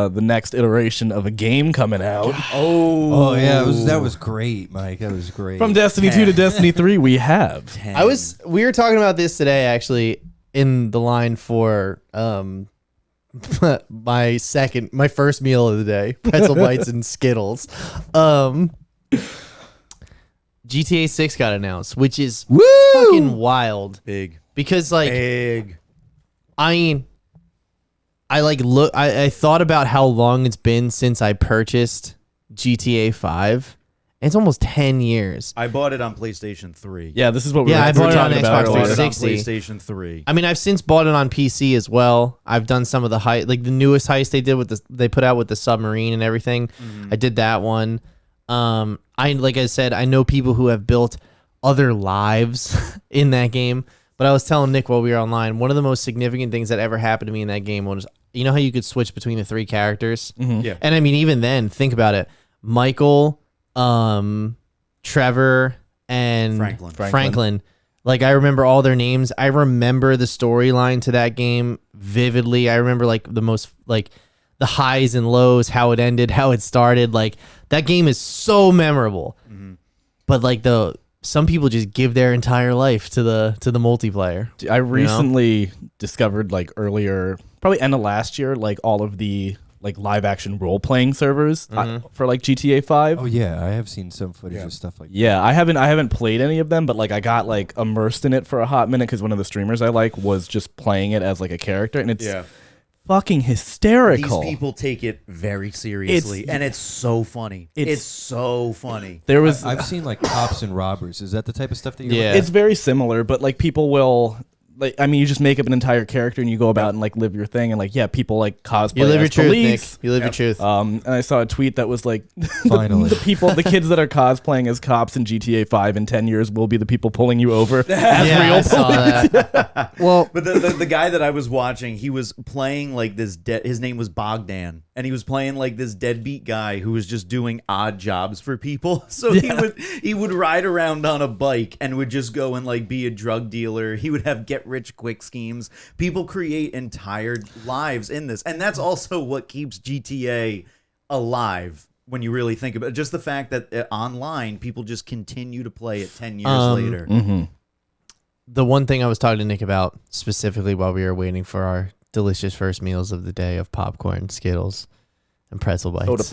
the next iteration of a game coming out. Oh yeah, that was great, Mike. That was great. From Destiny 2 to Destiny 3, we have. We were talking about this today, actually, in the line for my first meal of the day, pretzel bites and Skittles. GTA 6 got announced, which is fucking wild. Big. Because like Big. I mean, I thought about how long it's been since I purchased GTA 5. And it's almost 10 years. I bought it on PlayStation 3. Yeah, this is what we I were bought it on talking about Xbox earlier. 360. On PlayStation 3. I mean, I've since bought it on PC as well. I've done some of the the newest heist they did they put out with the submarine and everything. I did that one. Like I said, I know people who have built other lives in that game. But I was telling Nick while we were online, one of the most significant things that ever happened to me in that game was, you know how you could switch between the 3 characters? Yeah. And I mean, even then, think about it. Michael, Trevor, and Franklin. Like, I remember all their names. I remember the storyline to that game vividly. I remember like the highs and lows, how it ended, how it started. Like, that game is so memorable. But like some people just give their entire life to the multiplayer. I recently discovered, like, earlier, probably end of last year, like all of the like live action role playing servers for like GTA 5. Oh yeah, I have seen some footage of stuff like that. Yeah, I haven't played any of them, but like I got like immersed in it for a hot minute because one of the streamers I like was just playing it as like a character, and it's fucking hysterical. These people take it very seriously, and it's so funny. It's so funny. There was I've seen like Cops and Robbers. Is that the type of stuff that you're Yeah. It's very similar, but like people will like, I mean, you just make up an entire character and you go about and like live your thing, and like, yeah, people like cosplay You live your as truth, police. Nick. You live your truth. And I saw a tweet that was like, Finally. the kids that are cosplaying as cops in GTA 5 in 10 years will be the people pulling you over as Yeah, real I saw that. Well, But the guy that I was watching, he was playing like this his name was Bogdan, and he was playing like this deadbeat guy who was just doing odd jobs for people. So he would ride around on a bike and would just go and like be a drug dealer. He would have get rich quick schemes. People create entire lives in this, and that's also what keeps GTA alive. When you really think about it, just the fact that online people just continue to play it 10 years later. the one thing I was talking to Nick about specifically while we were waiting for our delicious first meals of the day of popcorn, Skittles, and pretzel bites.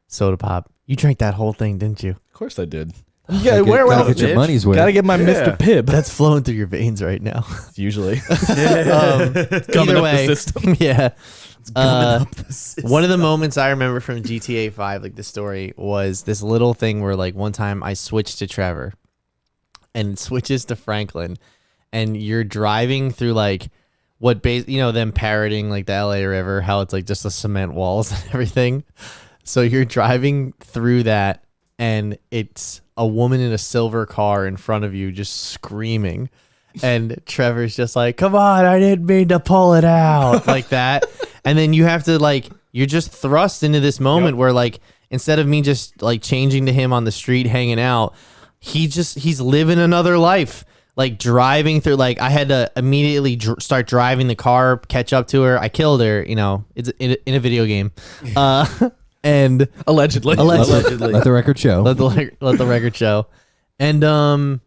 Soda pop. You drank that whole thing, didn't you? Of course I did. Yeah, where gotta else, get your bitch? money's worth. Gotta get my Mr. Pibb. That's flowing through your veins right now. Usually. Coming Either up way, the system. yeah. Coming up the system. One of the moments I remember from GTA 5, like the story, was this little thing where like one time I switched to Trevor and it switches to Franklin, and you're driving through like them parroting like the LA River, how it's like just the cement walls and everything. So you're driving through that, and it's a woman in a silver car in front of you just screaming. And Trevor's just like, come on, I didn't mean to pull it out, like that. And then you have to you're just thrust into this moment where like, instead of me just like changing to him on the street hanging out, he's living another life. Like driving through, like I had to immediately start driving the car, catch up to her. I killed her, it's in a video game. And Allegedly. Let the record show. let the record show. And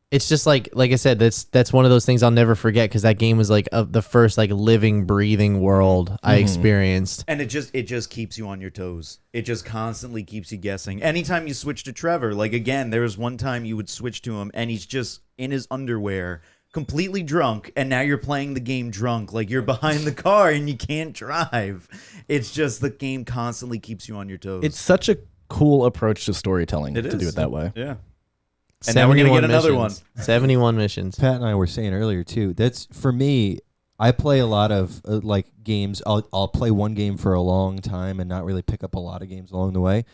it's just like I said, that's one of those things I'll never forget, because that game was like the first like living, breathing world I experienced. And it just keeps you on your toes. It just constantly keeps you guessing. Anytime you switch to Trevor, like again, there was one time you would switch to him and he's just in his underwear, completely drunk, and now you're playing the game drunk, like you're behind the car and you can't drive. It's just the game constantly keeps you on your toes. It's such a cool approach to storytelling to do it that way. Yeah. And now we're going to get another one. 71 missions. Pat and I were saying earlier too. That's for me. I play a lot of like games. I'll play one game for a long time and not really pick up a lot of games along the way.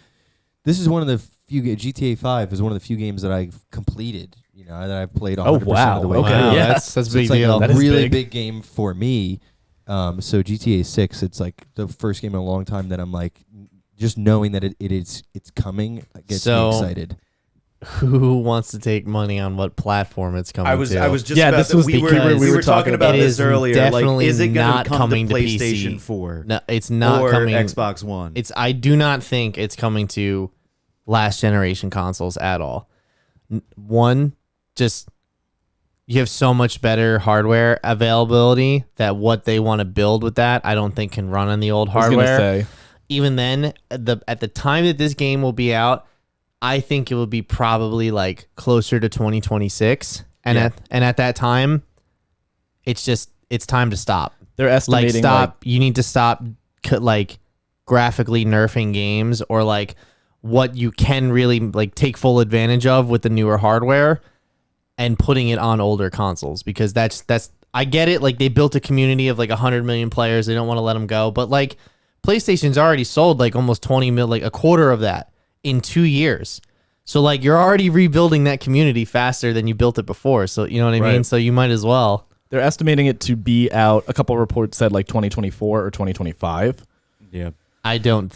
This is one of the few. GTA 5 is one of the few games that I've completed. That I've played 100% of the way. Okay, Wow, yeah, that's a big it's like deal. a That is really big. big game for me. So GTA 6, it's like the first game in a long time that I'm like, just knowing that it's coming gets me excited. who wants to take money on what platform it's coming to? I was just Yeah, about this that. was we were talking about it this is earlier. Like, definitely is it going not to come coming to to PlayStation PC. 4? No, it's not or coming. Xbox One. I do not think it's coming to last generation consoles at all. One, just you have so much better hardware availability that what they want to build with that, I don't think can run on the old I was gonna hardware. say. Even then, at the time that this game will be out, I think it will be probably like closer to 2026, and at that time, it's time to stop. They're estimating You need to stop like graphically nerfing games, or like what you can really like take full advantage of with the newer hardware and putting it on older consoles, because that's I get it. Like, they built a community of like 100 million players. They don't want to let them go, but like PlayStation's already sold like almost 20 mil, like a quarter of that in 2 years. So like you're already rebuilding that community faster than you built it before. So you know what I mean? So you might as well. They're estimating it to be out. A couple of reports said like 2024 or 2025. Yeah. I don't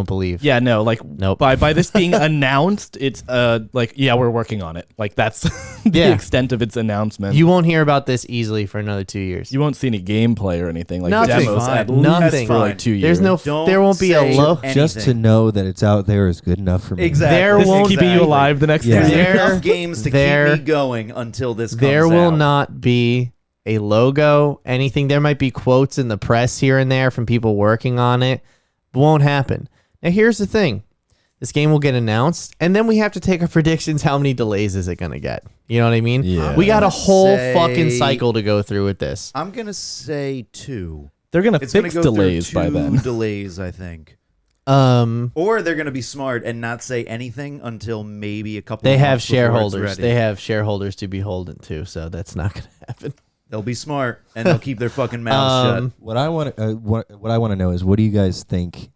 believe. Yeah, no, like Nope. by this being announced, it's like, yeah, we're working on it. Like, that's the extent of its announcement. You won't hear about this easily for another 2 years. You won't see any gameplay or anything like Nothing. demos Fine. at Nothing. least for like 2 years. There's no. Don't there won't be a say low. anything. Just to know that it's out there is good enough for me. Exactly. There This won't is keeping you Exactly. alive the next Yeah. 3 years. There- Enough games to there- keep me going until this comes There will out. not be a logo, anything. There might be quotes in the press here and there from people working on it. Won't happen. Now, here's the thing. This game will get announced, and then we have to take our predictions. How many delays is it going to get? You know what I mean? Yeah. We got a whole Say- fucking cycle to go through with this. I'm going to say 2. They're gonna It's going fix to go delays through by 2 then. delays, I think. Or they're going to be smart and not say anything until maybe a couple they of have months before it's shareholders. ready. They have shareholders to be beholden to, so that's not going to happen. They'll be smart and they'll keep their fucking mouths shut. What I want to know is, what do you guys think?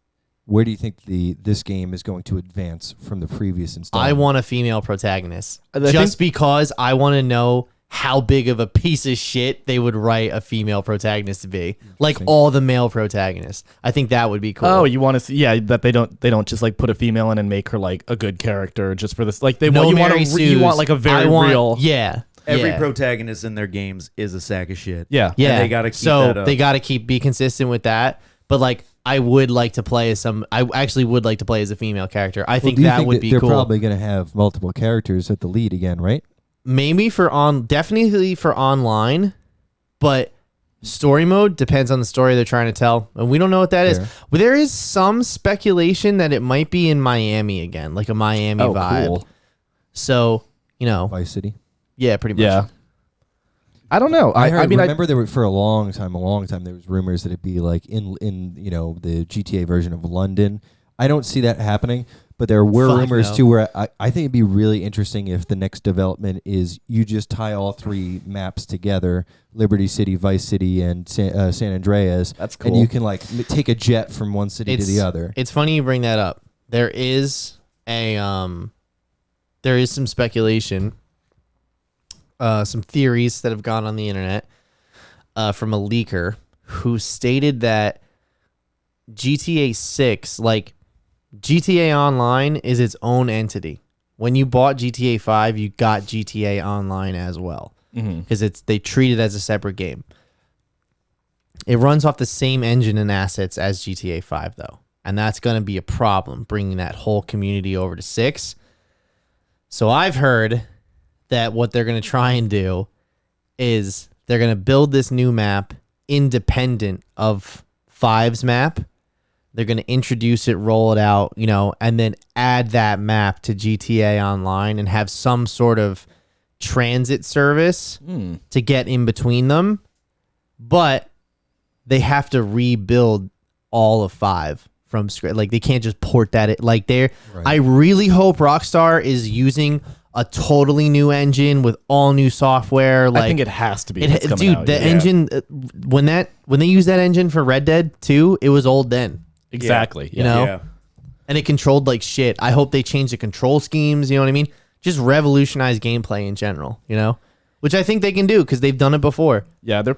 Where do you think this game is going to advance from the previous I installment? want a female protagonist, I just because I want to know how big of a piece of shit they would write a female protagonist to be, like all the male protagonists. I think that would be cool. Oh, you want to see? Yeah, that they don't just like put a female in and make her like a good character just for this. Like, they no, want you Mary want you want like a very real. Yeah, Every yeah. protagonist in their games is a sack of shit. Yeah. Yeah, And they gotta keep so that up. they got to be consistent with that. But like, I would like to play as I actually would like to play as a female character. I think do you that would be they're cool. probably going to have multiple characters at the lead again, right? Maybe definitely for online, but story mode depends on the story they're trying to tell, and we don't know what that is. Fair. But there is some speculation that it might be in Miami again, like a Miami vibe. Cool. So, Vice City. yeah, pretty much. Yeah. I don't know. I mean, remember there were for a long time there was rumors that it'd be like in the GTA version of London. I don't see that happening, but there were Fuck rumors no. too where I think it'd be really interesting if the next development is you just tie all 3 maps together: Liberty City, Vice City, and San Andreas. That's cool. And you can like take a jet from one city to the other. It's funny you bring that up. There is some speculation, some theories that have gone on the internet from a leaker who stated that GTA 6, like GTA Online, is its own entity. When you bought GTA 5, you got GTA Online as well, because they treat it as a separate game. It runs off the same engine and assets as GTA 5, though, and that's going to be a problem bringing that whole community over to 6. So I've heard that what they're going to try and do is they're going to build this new map independent of 5's map. They're going to introduce it, roll it out, and then add that map to GTA Online and have some sort of transit service to get in between them. But they have to rebuild all of 5 from scratch. Like, they can't just port that. I really hope Rockstar is using a totally new engine with all new software. Like, I think it has to be. if it's coming dude, out, the yeah. engine when they used that engine for Red Dead 2, it was old then. Exactly. You know? And it controlled like shit. I hope they change the control schemes, you know what I mean? Just revolutionize gameplay in general, which I think they can do because they've done it before. Yeah, they're